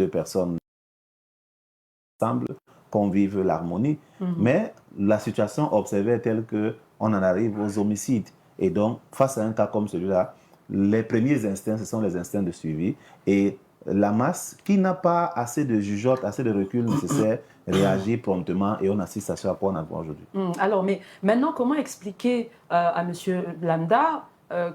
deux personnes ensemble, convivent l'harmonie. Mais la situation observée est telle qu'on en arrive aux homicides. Et donc, face à un cas comme celui-là, les premiers instincts, ce sont les instincts de suivi. Et la masse, qui n'a pas assez de jugeote, assez de recul nécessaire, réagit promptement et on assiste à ce à quoi on a vu aujourd'hui. Alors, mais maintenant, comment expliquer à M. Lambda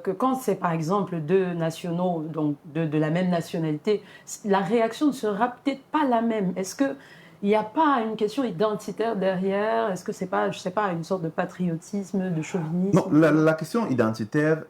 que quand c'est par exemple deux nationaux, donc de la même nationalité, la réaction ne sera peut-être pas la même? Est-ce qu'il n'y a pas une question identitaire derrière? Est-ce que c'est pas, je sais pas, une sorte de patriotisme, de chauvinisme? Non, la question identitaire,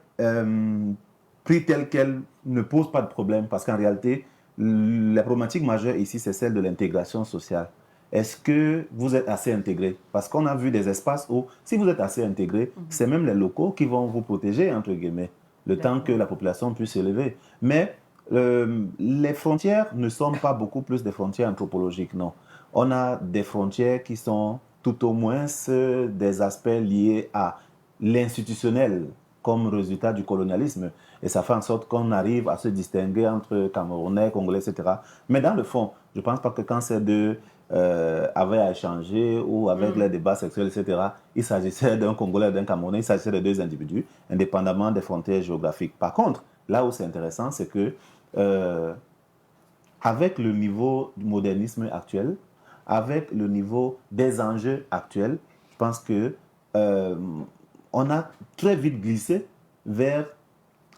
prise telle qu'elle, ne pose pas de problème parce qu'en réalité, la problématique majeure ici, c'est celle de l'intégration sociale. Est-ce que vous êtes assez intégré? Parce qu'on a vu des espaces où, si vous êtes assez intégré, c'est même les locaux qui vont vous protéger, entre guillemets, le temps que la population puisse s'élever. Mais les frontières ne sont pas beaucoup plus des frontières anthropologiques, non. On a des frontières qui sont tout au moins des aspects liés à l'institutionnel comme résultat du colonialisme. Et ça fait en sorte qu'on arrive à se distinguer entre Camerounais, Congolais, etc. Mais dans le fond, je ne pense pas que quand ces deux avaient à échanger ou avec les débats sexuels, etc., il s'agissait d'un Congolais et d'un Camerounais, il s'agissait de deux individus, indépendamment des frontières géographiques. Par contre, là où c'est intéressant, c'est que avec le niveau du modernisme actuel, avec le niveau des enjeux actuels, je pense que on a très vite glissé vers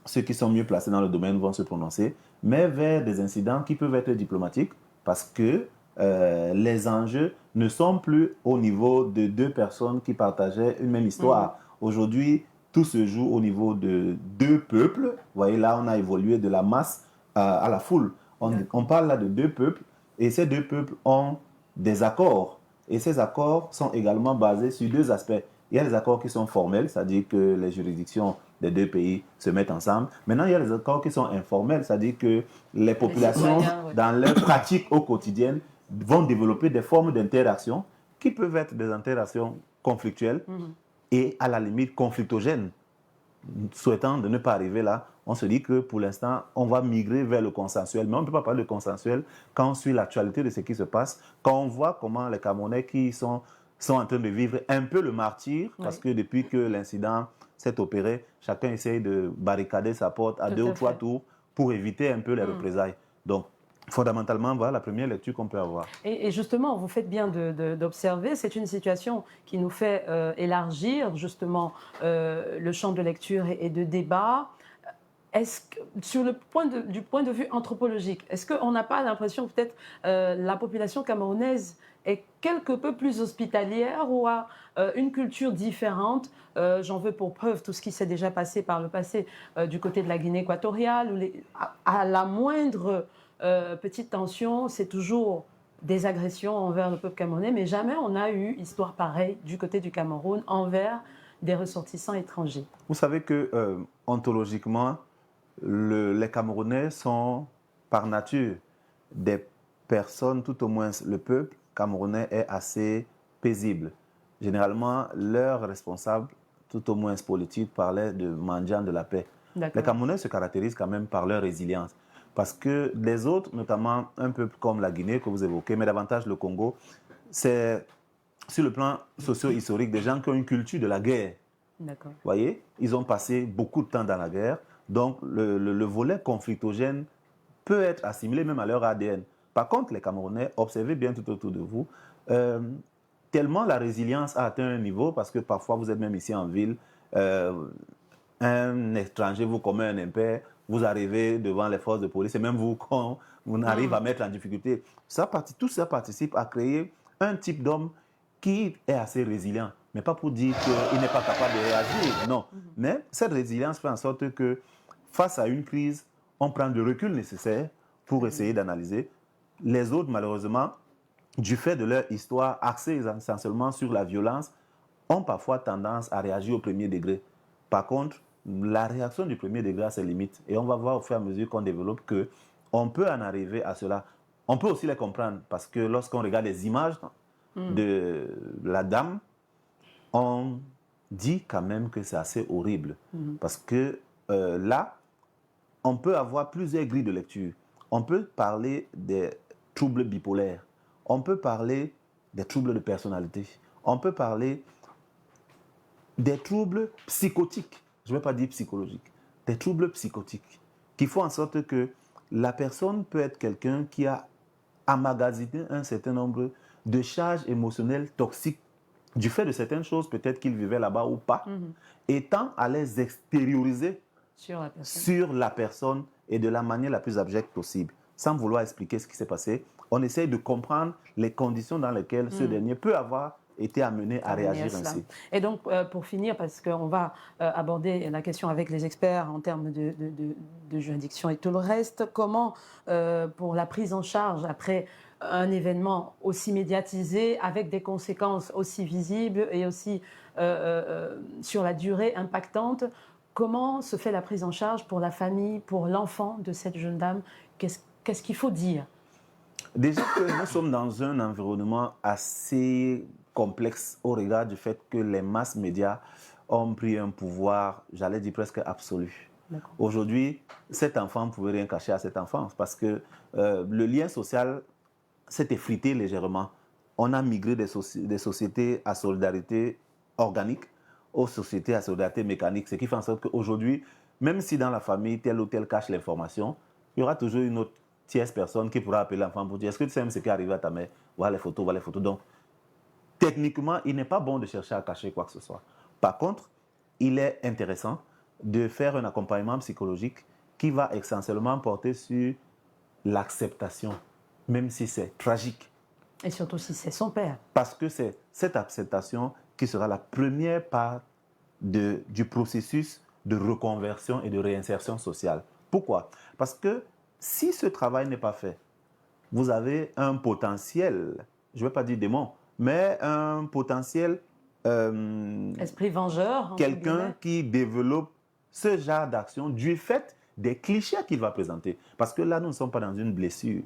ceux qui sont mieux placés dans le domaine vont se prononcer, mais vers des incidents qui peuvent être diplomatiques parce que les enjeux ne sont plus au niveau de deux personnes qui partageaient une même histoire. Aujourd'hui, tout se joue au niveau de deux peuples. Vous voyez, là, on a évolué de la masse à la foule. On parle là de deux peuples et ces deux peuples ont des accords. Et ces accords sont également basés sur deux aspects. Il y a les accords qui sont formels, c'est-à-dire que les juridictions des deux pays se mettent ensemble. Maintenant, il y a les accords qui sont informels, c'est-à-dire que les populations, dans leur pratique au quotidien, vont développer des formes d'interaction qui peuvent être des interactions conflictuelles et à la limite conflictogènes. Souhaitant de ne pas arriver là, on se dit que pour l'instant, on va migrer vers le consensuel. Mais on ne peut pas parler de consensuel quand on suit l'actualité de ce qui se passe, quand on voit comment les Camerounais qui sont en train de vivre un peu le martyre, parce que depuis que l'incident s'est opéré, chacun essaye de barricader sa porte à deux ou trois tours pour éviter un peu les représailles. Donc, fondamentalement, voilà la première lecture qu'on peut avoir. Et justement, vous faites bien d'observer, c'est une situation qui nous fait élargir justement le champ de lecture et de débat. Est-ce que, du point de vue anthropologique, est-ce qu'on n'a pas l'impression que peut-être la population camerounaise est quelque peu plus hospitalière ou a une culture différente? J'en veux pour preuve tout ce qui s'est déjà passé par le passé du côté de la Guinée équatoriale, où à la moindre petite tension, c'est toujours des agressions envers le peuple camerounais, mais jamais on a eu histoire pareille du côté du Cameroun envers des ressortissants étrangers. Vous savez que ontologiquement, les Camerounais sont par nature des personnes, tout au moins le peuple camerounais est assez paisible. Généralement, leurs responsables, tout au moins politiques, parlaient de mendiants de la paix. Les Camerounais se caractérisent quand même par leur résilience. Parce que les autres, notamment un peuple comme la Guinée que vous évoquez, mais davantage le Congo, c'est sur le plan socio-historique des gens qui ont une culture de la guerre. Vous voyez, ils ont passé beaucoup de temps dans la guerre. Donc, le volet conflictogène peut être assimilé même à leur ADN. Par contre, les Camerounais, observez bien tout autour de vous, tellement la résilience a atteint un niveau, parce que parfois vous êtes même ici en ville, un étranger vous commet un impair, vous arrivez devant les forces de police, et même vous, quand on arrive à mettre en difficulté, tout ça participe à créer un type d'homme qui est assez résilient. Mais pas pour dire qu'il n'est pas capable de réagir, non. Mais cette résilience fait en sorte que face à une crise, on prend le recul nécessaire pour essayer d'analyser. Les autres, malheureusement, du fait de leur histoire axée essentiellement sur la violence, ont parfois tendance à réagir au premier degré. Par contre, la réaction du premier degré a ses limites. Et on va voir au fur et à mesure qu'on développe qu'on peut en arriver à cela. On peut aussi les comprendre parce que lorsqu'on regarde les images de la dame, on dit quand même que c'est assez horrible. Parce que là, on peut avoir plusieurs grilles de lecture. On peut parler des troubles bipolaires. On peut parler des troubles de personnalité. On peut parler des troubles psychotiques. Je ne vais pas dire psychologiques. Des troubles psychotiques qui font en sorte que la personne peut être quelqu'un qui a emmagasiné un certain nombre de charges émotionnelles toxiques du fait de certaines choses, peut-être qu'il vivait là-bas ou pas, et tend à les extérioriser sur la personne et de la manière la plus abjecte possible. Sans vouloir expliquer ce qui s'est passé, on essaye de comprendre les conditions dans lesquelles ce dernier peut avoir été amené à réagir ainsi. Et donc, pour finir, parce qu'on va aborder la question avec les experts en termes de juridiction et tout le reste, comment, pour la prise en charge après un événement aussi médiatisé, avec des conséquences aussi visibles et aussi sur la durée impactante, comment se fait la prise en charge pour la famille, pour l'enfant de cette jeune dame? Qu'est-ce qu'il faut dire? Déjà que nous sommes dans un environnement assez complexe au regard du fait que les masses médias ont pris un pouvoir, j'allais dire presque absolu. Aujourd'hui, cet enfant ne pouvait rien cacher à cette enfance parce que le lien social s'est effrité légèrement. On a migré des sociétés à solidarité organique aux sociétés à solidarité mécanique, ce qui fait en sorte qu'aujourd'hui, même si dans la famille, tel ou tel cache l'information, il y aura toujours une autre tierce personne qui pourra appeler l'enfant pour dire « Est-ce que tu sais même ce qui est arrivé à ta mère ?» Voilà les photos, voilà les photos. Donc, techniquement, il n'est pas bon de chercher à cacher quoi que ce soit. Par contre, il est intéressant de faire un accompagnement psychologique qui va essentiellement porter sur l'acceptation, même si c'est tragique. Et surtout si c'est son père. Parce que c'est cette acceptation qui sera la première part du processus de reconversion et de réinsertion sociale. Pourquoi? Parce que si ce travail n'est pas fait, vous avez un potentiel, je ne vais pas dire démon, mais un potentiel... esprit vengeur. Quelqu'un qui développe ce genre d'action du fait des clichés qu'il va présenter. Parce que là, nous ne sommes pas dans une blessure.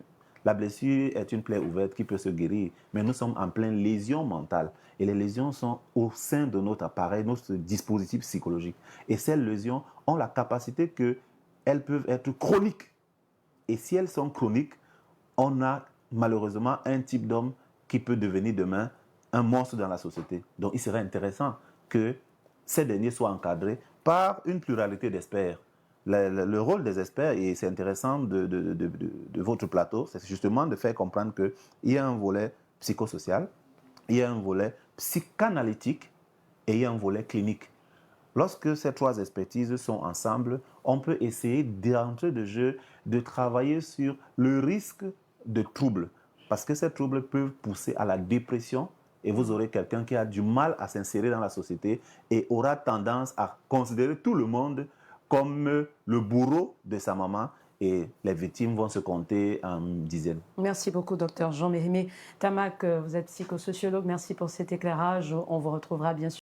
La blessure est une plaie ouverte qui peut se guérir, mais nous sommes en pleine lésion mentale. Et les lésions sont au sein de notre appareil, notre dispositif psychologique. Et ces lésions ont la capacité qu'elles peuvent être chroniques. Et si elles sont chroniques, on a malheureusement un type d'homme qui peut devenir demain un monstre dans la société. Donc il serait intéressant que ces derniers soient encadrés par une pluralité d'experts. Le rôle des experts, et c'est intéressant de votre plateau, c'est justement de faire comprendre qu'il y a un volet psychosocial, il y a un volet psychanalytique et il y a un volet clinique. Lorsque ces trois expertises sont ensemble, on peut essayer d'entrer de jeu, de travailler sur le risque de troubles. Parce que ces troubles peuvent pousser à la dépression et vous aurez quelqu'un qui a du mal à s'insérer dans la société et aura tendance à considérer tout le monde comme le bourreau de sa maman et les victimes vont se compter en dizaines. Merci beaucoup, docteur Jean Mérimée. Tamak, vous êtes psychosociologue. Merci pour cet éclairage. On vous retrouvera bien sûr.